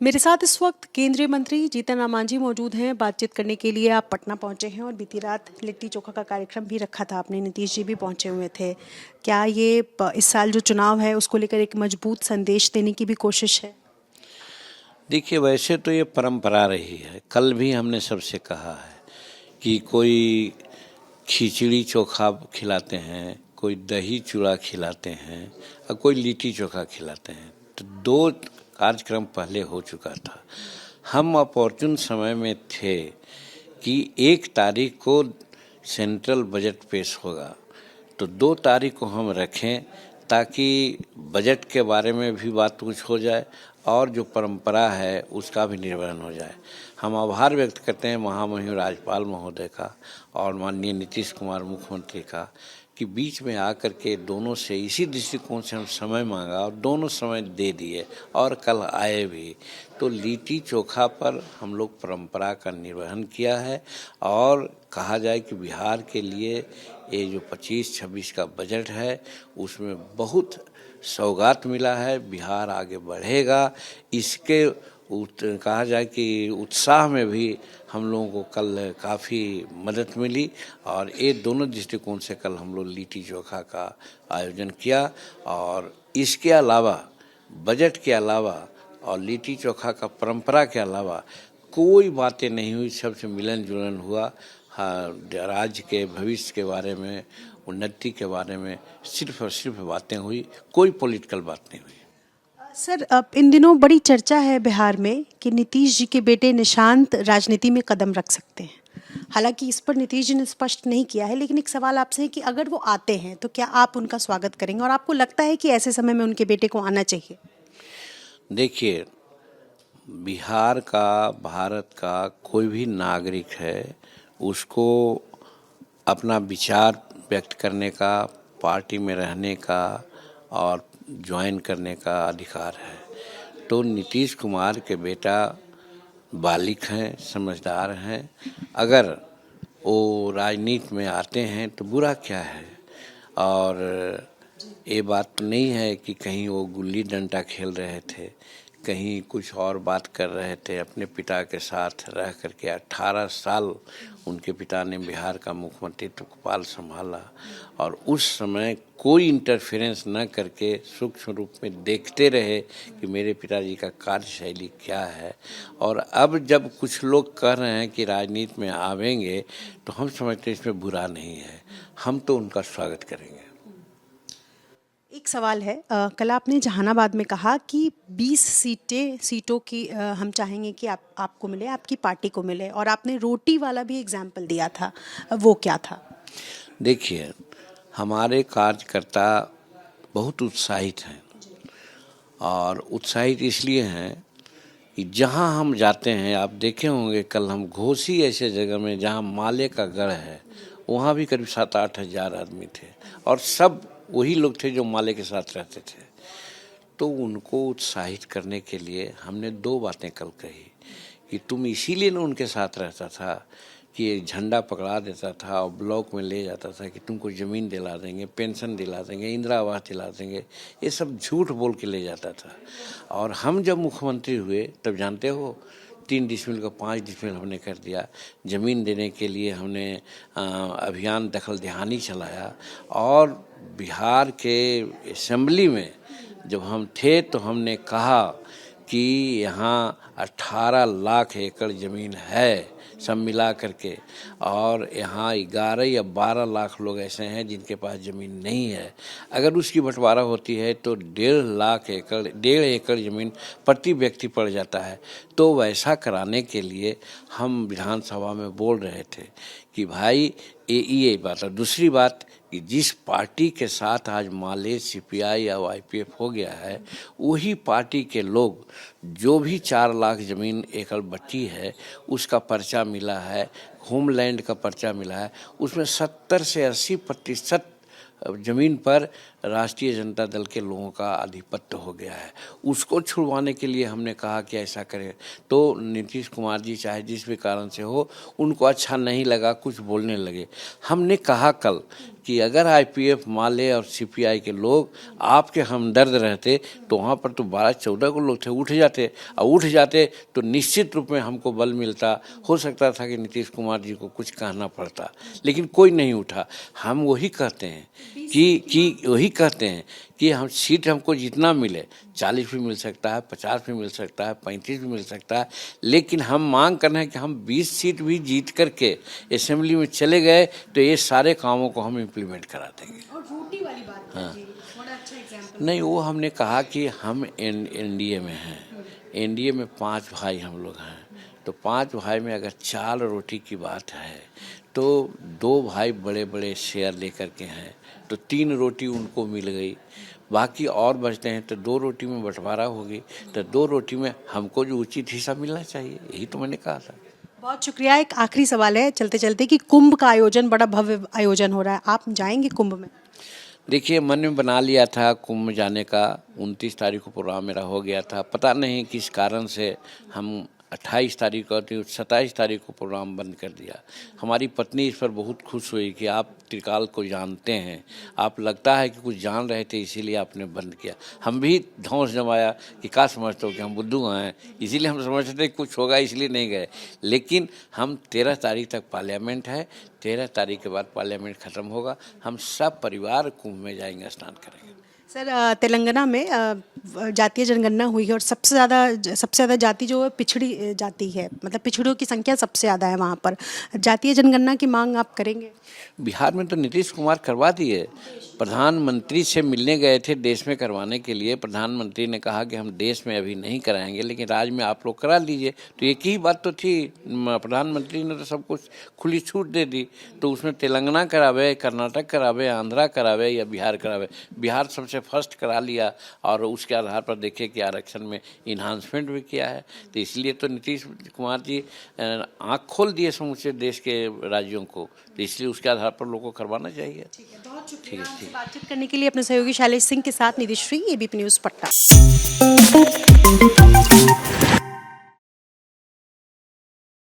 मेरे साथ इस वक्त केंद्रीय मंत्री जीतन राम मांझी मौजूद हैं। बातचीत करने के लिए आप पटना पहुंचे हैं और बीती रात लिट्टी चोखा का कार्यक्रम भी रखा था आपने। नीतीश जी भी पहुंचे हुए थे। क्या ये इस साल जो चुनाव है उसको लेकर एक मजबूत संदेश देने की भी कोशिश है? देखिए, वैसे तो ये परंपरा रही है। कल भी हमने सबसे कहा है कि कोई खिचड़ी चोखा खिलाते हैं, कोई दही चूड़ा खिलाते हैं और कोई लिट्टी चोखा खिलाते हैं। तो दो कार्यक्रम पहले हो चुका था। हम अपॉर्चुन समय में थे कि 1 तारीख को सेंट्रल बजट पेश होगा, तो 2 तारीख को हम रखें ताकि बजट के बारे में भी बात कुछ हो जाए और जो परंपरा है उसका भी निर्वहन हो जाए। हम आभार व्यक्त करते हैं महामहिम राज्यपाल महोदय का और माननीय नीतीश कुमार मुख्यमंत्री का कि बीच में आकर के दोनों से इसी दृष्टिकोण से हम समय मांगा और दोनों समय दे दिए और कल आए भी। तो लिट्टी चोखा पर हम लोग परंपरा का निर्वहन किया है और कहा जाए कि बिहार के लिए ये जो 25-26 का बजट है उसमें बहुत सौगात मिला है। बिहार आगे बढ़ेगा, इसके कहा जाए कि उत्साह में भी हम लोगों को कल काफ़ी मदद मिली और ये दोनों दृष्टिकोण से कल हम लोग लिट्टी चोखा का आयोजन किया। और इसके अलावा बजट के अलावा और लिट्टी चोखा का परंपरा के अलावा कोई बातें नहीं हुई, सबसे मिलन जुलन हुआ। हाँ, राज्य के भविष्य के बारे में, उन्नति के बारे में सिर्फ और सिर्फ बातें हुई, कोई पॉलिटिकल बात नहीं हुई। सर, अब इन दिनों बड़ी चर्चा है बिहार में कि नीतीश जी के बेटे निशांत राजनीति में कदम रख सकते हैं। हालांकि इस पर नीतीश जी ने स्पष्ट नहीं किया है, लेकिन एक सवाल आपसे है कि अगर वो आते हैं तो क्या आप उनका स्वागत करेंगे और आपको लगता है कि ऐसे समय में उनके बेटे को आना चाहिए? देखिए, बिहार का, भारत का कोई भी नागरिक है, उसको अपना विचार व्यक्त करने का, पार्टी में रहने का और ज्वाइन करने का अधिकार है। तो नीतीश कुमार के बेटा बालिग हैं, समझदार हैं। अगर वो राजनीति में आते हैं तो बुरा क्या है। और ये बात नहीं है कि कहीं वो गुल्ली डंडा खेल रहे थे, कहीं कुछ और बात कर रहे थे। अपने पिता के साथ रह करके 18 साल उनके पिता ने बिहार का मुख्यमंत्रित्व पाल संभाला और उस समय कोई इंटरफेरेंस न करके सूक्ष्म रूप में देखते रहे कि मेरे पिताजी का कार्यशैली क्या है। और अब जब कुछ लोग कह रहे हैं कि राजनीति में आवेंगे तो हम समझते हैं इसमें बुरा नहीं है, हम तो उनका स्वागत करेंगे। एक सवाल है, कल आपने जहानाबाद में कहा कि 20 सीटों की हम चाहेंगे कि आपको मिले, आपकी पार्टी को मिले, और आपने रोटी वाला भी एग्जाम्पल दिया था। वो क्या था? देखिए, हमारे कार्यकर्ता बहुत उत्साहित हैं और उत्साहित इसलिए हैं कि जहां हम जाते हैं, आप देखे होंगे कल हम घोसी ऐसे जगह में जहां माले का गढ़ है, वहां भी करीब 7-8 हज़ार आदमी थे और सब वही लोग थे जो माले के साथ रहते थे। तो उनको उत्साहित करने के लिए हमने 2 बातें कल कही कि तुम इसीलिए ना उनके साथ रहता था कि एक झंडा पकड़ा देता था और ब्लॉक में ले जाता था कि तुमको ज़मीन दिला देंगे, पेंशन दिला देंगे, इंदिरा आवास दिला देंगे। ये सब झूठ बोल के ले जाता था। और हम जब मुख्यमंत्री हुए तब जानते हो 3 डिसमिल का 5 डिसमिल हमने कर दिया। ज़मीन देने के लिए हमने अभियान दखल दहानी चलाया और बिहार के असेंबली में जब हम थे तो हमने कहा कि यहाँ 18 लाख एकड़ ज़मीन है सब मिला करके, और यहाँ 11 या 12 लाख लोग ऐसे हैं जिनके पास ज़मीन नहीं है। अगर उसकी बंटवारा होती है तो 1.5 एकड़ ज़मीन प्रति व्यक्ति पड़ जाता है। तो वैसा कराने के लिए हम विधानसभा में बोल रहे थे कि भाई ये बात है। दूसरी बात कि जिस पार्टी के साथ आज माले, सीपीआई या वाईपीएफ हो गया है, वही पार्टी के लोग जो भी 4 लाख ज़मीन एकड़ बची है उसका पर्चा मिला है, होमलैंड का पर्चा मिला है, उसमें 70 से 80% ज़मीन पर राष्ट्रीय जनता दल के लोगों का आधिपत्य हो गया है। उसको छुड़वाने के लिए हमने कहा कि ऐसा करें, तो नीतीश कुमार जी चाहे जिस भी कारण से हो, उनको अच्छा नहीं लगा, कुछ बोलने लगे। हमने कहा कल कि अगर आईपीएफ, माले और सीपीआई के लोग आपके हमदर्द रहते तो वहाँ पर तो 12-14 को लोग थे, उठ जाते, और उठ जाते तो निश्चित रूप में हमको बल मिलता। हो सकता था कि नीतीश कुमार जी को कुछ कहना पड़ता, लेकिन कोई नहीं उठा। हम वही कहते हैं कि हम सीट हमको जितना मिले, 40 भी मिल सकता है, 50 भी मिल सकता है, 35 भी मिल सकता है, लेकिन हम मांग कर रहे हैं कि हम 20 सीट भी जीत करके असेंबली में चले गए तो ये सारे कामों को हम इम्प्लीमेंट करा देंगे। और रोटी वाली बात कीजिए, थोड़ा अच्छा एग्जांपल। नहीं, वो हमने कहा कि हम एनडीए में हैं, एनडीए में 5 भाई हम लोग हैं, तो 5 भाई में अगर 4 रोटी की बात है तो 2 भाई बड़े बड़े शेयर लेकर के हैं, तो 3 रोटी उनको मिल गई, बाकी और बचते हैं तो 2 रोटी में बंटवारा होगी, तो 2 रोटी में हमको जो उचित हिस्सा मिलना चाहिए, यही तो मैंने कहा था। बहुत शुक्रिया। एक आखिरी सवाल है चलते चलते कि कुंभ का आयोजन, बड़ा भव्य आयोजन हो रहा है, आप जाएंगे कुंभ में? देखिए, मन में बना लिया था कुंभ जाने का, 29 तारीख को प्रोग्राम मेरा हो गया था। पता नहीं किस कारण से हम 28 तारीख को, 27 तारीख को प्रोग्राम बंद कर दिया। हमारी पत्नी इस पर बहुत खुश हुई कि आप त्रिकाल को जानते हैं, आप लगता है कि कुछ जान रहे थे इसीलिए आपने बंद किया। हम भी धौंस जमाया कि क्या समझते हो कि हम बुद्धू हैं, इसीलिए हम समझते थे कुछ होगा इसलिए नहीं गए। लेकिन हम 13 तारीख तक पार्लियामेंट है, 13 तारीख के बाद पार्लियामेंट ख़त्म होगा, हम सब परिवार कुंभ में जाएंगे, स्नान करेंगे। सर, तेलंगाना में जातीय जनगणना हुई है और सबसे ज़्यादा जाति जो है पिछड़ी जाति है, मतलब पिछड़ों की संख्या सबसे ज़्यादा है वहाँ पर। जातीय जनगणना की मांग आप करेंगे? बिहार में तो नीतीश कुमार करवा दिए, प्रधानमंत्री से मिलने गए थे देश में करवाने के लिए। प्रधानमंत्री ने कहा कि हम देश में अभी नहीं कराएंगे, लेकिन राज्य में आप लोग करा लीजिए, तो एक ही बात तो थी। प्रधानमंत्री ने तो सब कुछ खुली छूट दे दी, तो उसमें तेलंगाना करावे, कर्नाटक करावे, आंध्रा करावे या बिहार करावे। बिहार सबसे फर्स्ट करा लिया और उसके आधार पर देखे कि आरक्षण में इन्हांसमेंट भी किया है, तो इसलिए तो नीतीश कुमार जी आँख खोल दिए समूचे देश के राज्यों को, तो इसलिए उसके आधार पर लोगों को करवाना चाहिए। ठीक है, बहुत शुक्रिया। ठीक है। बातचीत करने के लिए अपने सहयोगी शैलेश सिंह के साथ निधिश्री, एबीपी न्यूज़ पटना।